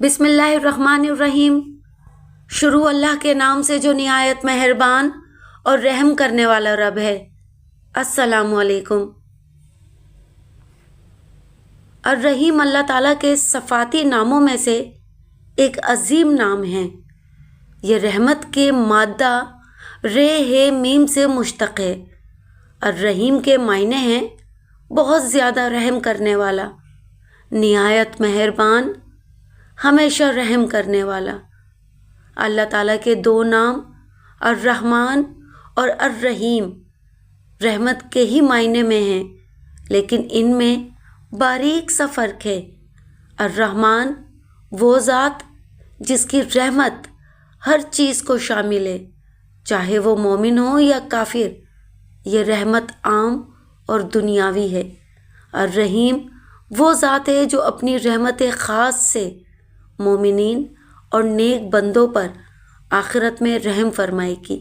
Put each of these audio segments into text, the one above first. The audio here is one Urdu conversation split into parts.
بسم اللہ الرحمن الرحیم۔ شروع اللہ کے نام سے جو نہایت مہربان اور رحم کرنے والا رب ہے۔ السلام علیکم۔ الرحیم اللہ تعالیٰ کے صفاتی ناموں میں سے ایک عظیم نام ہے۔ یہ رحمت کے مادہ رے ہے میم سے مشتق ہے۔ الرحیم کے معنی ہیں بہت زیادہ رحم کرنے والا، نہایت مہربان، ہمیشہ رحم کرنے والا۔ اللہ تعالیٰ کے دو نام الرحمن اور الرحیم رحمت کے ہی معنی میں ہیں، لیکن ان میں باریک سا فرق ہے۔ الرحمن وہ ذات جس کی رحمت ہر چیز کو شامل ہے، چاہے وہ مومن ہو یا کافر۔ یہ رحمت عام اور دنیاوی ہے۔ الرحیم وہ ذات ہے جو اپنی رحمت خاص سے مومنین اور نیک بندوں پر آخرت میں رحم فرمائے گی۔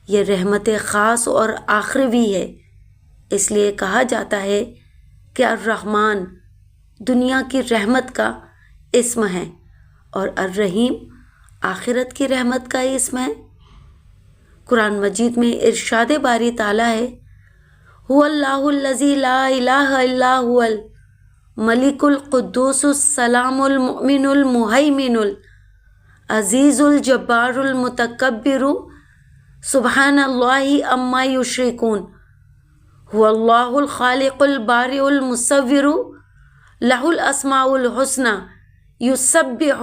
یہ رحمت خاص اور آخروی ہے، اس لیے کہا جاتا ہے کہ الرحمن دنیا کی رحمت کا اسم ہے اور الرحیم آخرت کی رحمت کا اسم ہے۔ قرآن مجید میں ارشاد باری تعالیٰ ہے، هو اللہ الذی لا الہ الا هو الملک القدوس السلام المؤمن المہیمن العزیز الجبار المتکبر سبحان اللہ عما یشرکون، هو اللہ الخالق البارئ المصور لہ الاسماء الحسنی یسبح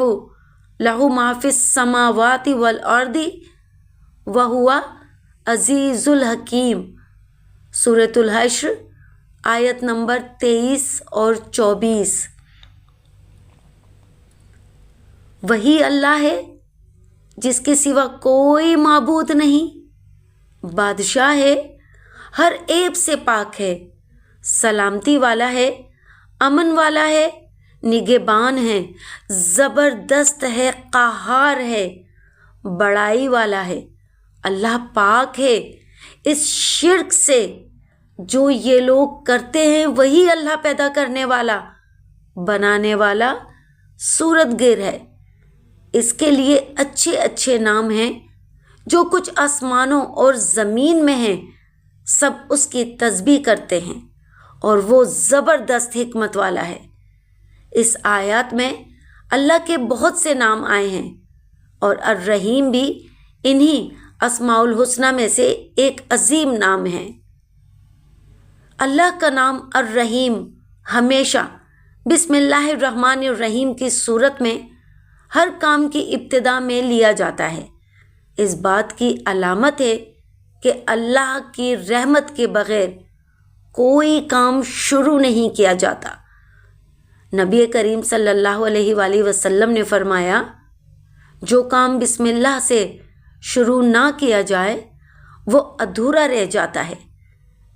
لہ ما فی السماوات والارض وہو عزیز الحکیم۔ سورۃ الحشر آیت نمبر 23 اور 24۔ وہی اللہ ہے جس کے سوا کوئی معبود نہیں، بادشاہ ہے، ہر عیب سے پاک ہے، سلامتی والا ہے، امن والا ہے، نگہبان ہے، زبردست ہے، قہار ہے، بڑائی والا ہے۔ اللہ پاک ہے اس شرک سے جو یہ لوگ کرتے ہیں۔ وہی اللہ پیدا کرنے والا، بنانے والا، صورت گر ہے۔ اس کے لیے اچھے اچھے نام ہیں۔ جو کچھ آسمانوں اور زمین میں ہیں سب اس کی تسبیح کرتے ہیں اور وہ زبردست حکمت والا ہے۔ اس آیات میں اللہ کے بہت سے نام آئے ہیں اور الرحیم بھی انہی اسماء الحسنی میں سے ایک عظیم نام ہے۔ اللہ کا نام الرحیم ہمیشہ بسم اللہ الرحمن الرحیم کی صورت میں ہر کام کی ابتدا میں لیا جاتا ہے۔ اس بات کی علامت ہے کہ اللہ کی رحمت کے بغیر کوئی کام شروع نہیں کیا جاتا۔ نبی کریم صلی اللہ علیہ وآلہ وسلم نے فرمایا، جو کام بسم اللہ سے شروع نہ کیا جائے وہ ادھورا رہ جاتا ہے۔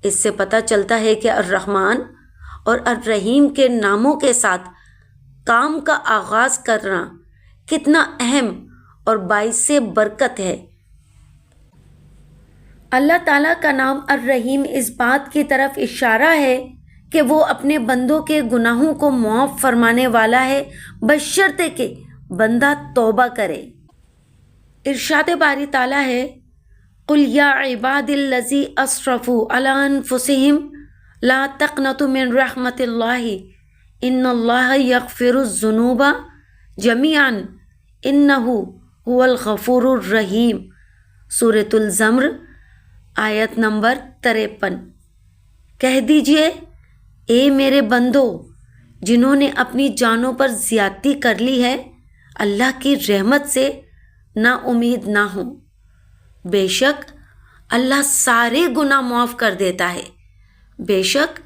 اس سے پتہ چلتا ہے کہ الرحمن اور الرحیم کے ناموں کے ساتھ کام کا آغاز کرنا کتنا اہم اور باعث برکت ہے۔ اللہ تعالیٰ کا نام الرحیم اس بات کی طرف اشارہ ہے کہ وہ اپنے بندوں کے گناہوں کو معاف فرمانے والا ہے، بشرطے کہ بندہ توبہ کرے۔ ارشاد باری تعالیٰ ہے، قل یا عباد الذی اسرفوا علی انفسہم لا تقنطوا من رحمت اللہ ان اللہ یغفر الذنوب جمیعا انہ هو الغفور الرحیم۔ سورۃ الزمر آیت نمبر 53۔ کہہ دیجئے، اے میرے بندو جنہوں نے اپنی جانوں پر زیادتی کر لی ہے، اللہ کی رحمت سے نا امید نہ ہوں۔ بے شک اللہ سارے گناہ معاف کر دیتا ہے، بے شک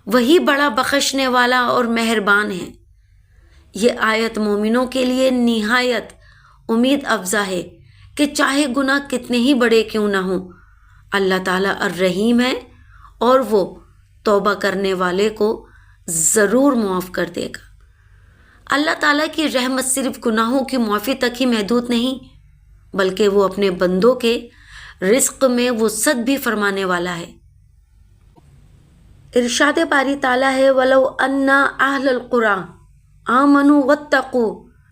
وہی بڑا بخشنے والا اور مہربان ہے۔ یہ آیت مومنوں کے لیے نہایت امید افزا ہے کہ چاہے گناہ کتنے ہی بڑے کیوں نہ ہوں، اللہ تعالیٰ الرحیم ہے اور وہ توبہ کرنے والے کو ضرور معاف کر دے گا۔ اللہ تعالیٰ کی رحمت صرف گناہوں کی معافی تک ہی محدود نہیں، بلکہ وہ اپنے بندوں کے رزق میں وسعت بھی فرمانے والا ہے۔ ارشاد باری تعالیٰ ہے، وَلَوْ أَنَّ أَهْلَ الْقُرَىٰ آمَنُوا وَاتَّقُوا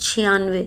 96।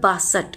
62।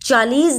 40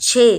6।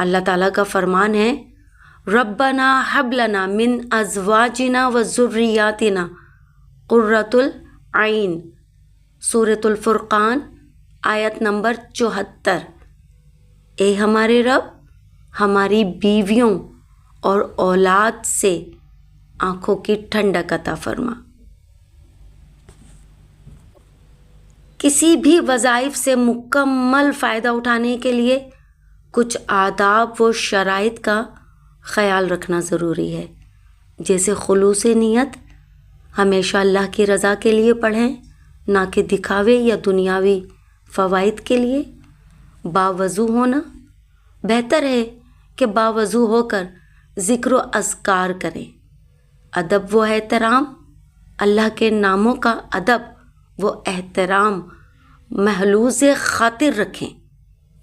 اللہ تعالیٰ کا فرمان ہے ربنا ہب لنا من ازواجنا و ذریاتنا قرۃ العین، سورۃ الفرقان آیت نمبر 74۔ اے ہمارے رب، ہماری بیویوں اور اولاد سے آنکھوں کی ٹھنڈک عطا فرما۔ کسی بھی وظائف سے مکمل فائدہ اٹھانے کے لیے کچھ آداب و شرائط کا خیال رکھنا ضروری ہے، جیسے خلوص نیت، ہمیشہ اللہ کی رضا کے لیے پڑھیں، نہ کہ دکھاوے یا دنیاوی فوائد کے لیے۔ باوضو ہونا، بہتر ہے کہ باوضو ہو کر ذکر و اذکار کریں۔ ادب و احترام، اللہ کے ناموں کا ادب و احترام محلوظ خاطر رکھیں۔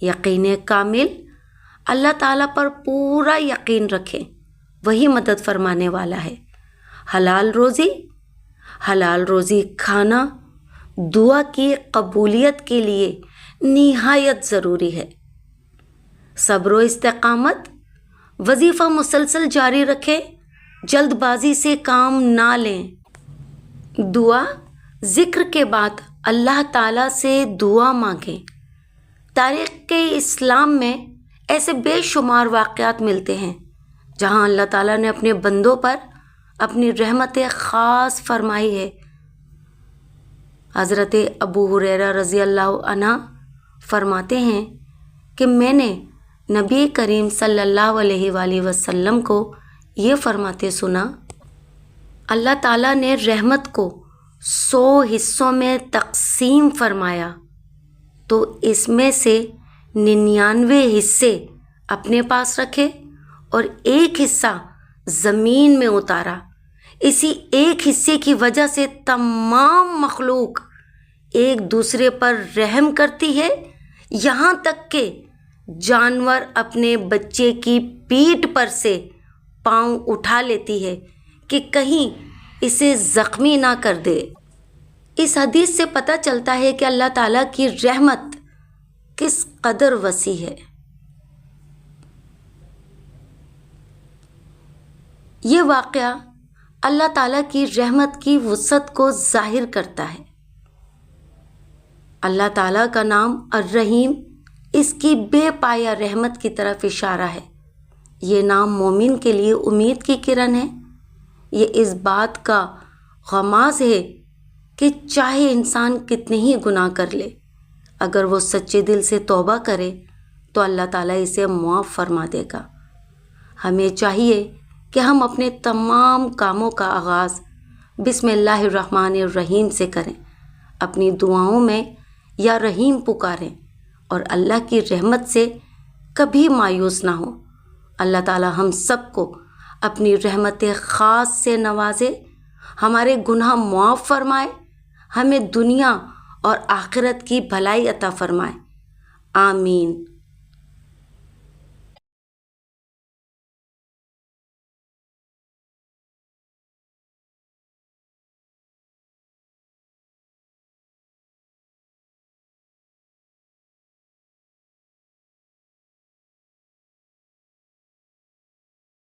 یقین کامل، اللہ تعالیٰ پر پورا یقین رکھیں، وہی مدد فرمانے والا ہے۔ حلال روزی کھانا دعا کی قبولیت کے لیے نہایت ضروری ہے۔ صبر و استقامت، وظیفہ مسلسل جاری رکھیں، جلد بازی سے کام نہ لیں۔ دعا، ذکر کے بعد اللہ تعالیٰ سے دعا مانگیں۔ تاریخ کے اسلام میں ایسے بے شمار واقعات ملتے ہیں جہاں اللہ تعالیٰ نے اپنے بندوں پر اپنی رحمت خاص فرمائی ہے۔ حضرت ابو ہریرہ رضی اللہ عنہ فرماتے ہیں کہ میں نے نبی کریم صلی اللہ علیہ وآلہ وسلم کو یہ فرماتے سنا، اللہ تعالیٰ نے رحمت کو 100 حصوں میں تقسیم فرمایا تو اس میں سے 99 حصے اپنے پاس رکھے اور ایک حصہ زمین میں اتارا۔ اسی ایک حصے کی وجہ سے تمام مخلوق ایک دوسرے پر رحم کرتی ہے، یہاں تک کہ جانور اپنے بچے کی پیٹھ پر سے پاؤں اٹھا لیتی ہے کہ کہیں اسے زخمی نہ کر دے۔ اس حدیث سے پتہ چلتا ہے کہ اللہ تعالیٰ کی رحمت کس قدر وسیع ہے۔ یہ واقعہ اللہ تعالیٰ کی رحمت کی وسعت کو ظاہر کرتا ہے۔ اللہ تعالیٰ کا نام الرحیم اس کی بے پایہ رحمت کی طرف اشارہ ہے۔ یہ نام مومن کے لیے امید کی کرن ہے۔ یہ اس بات کا غماز ہے کہ چاہے انسان کتنے ہی گناہ کر لے، اگر وہ سچے دل سے توبہ کرے تو اللہ تعالیٰ اسے معاف فرما دے گا۔ ہمیں چاہیے کہ ہم اپنے تمام کاموں کا آغاز بسم اللہ الرحمن الرحیم سے کریں، اپنی دعاؤں میں یا رحیم پکاریں اور اللہ کی رحمت سے کبھی مایوس نہ ہوں۔ اللہ تعالیٰ ہم سب کو اپنی رحمت خاص سے نوازے، ہمارے گناہ معاف فرمائے، ہمیں دنیا اور آخرت کی بھلائی عطا فرمائے۔ آمین۔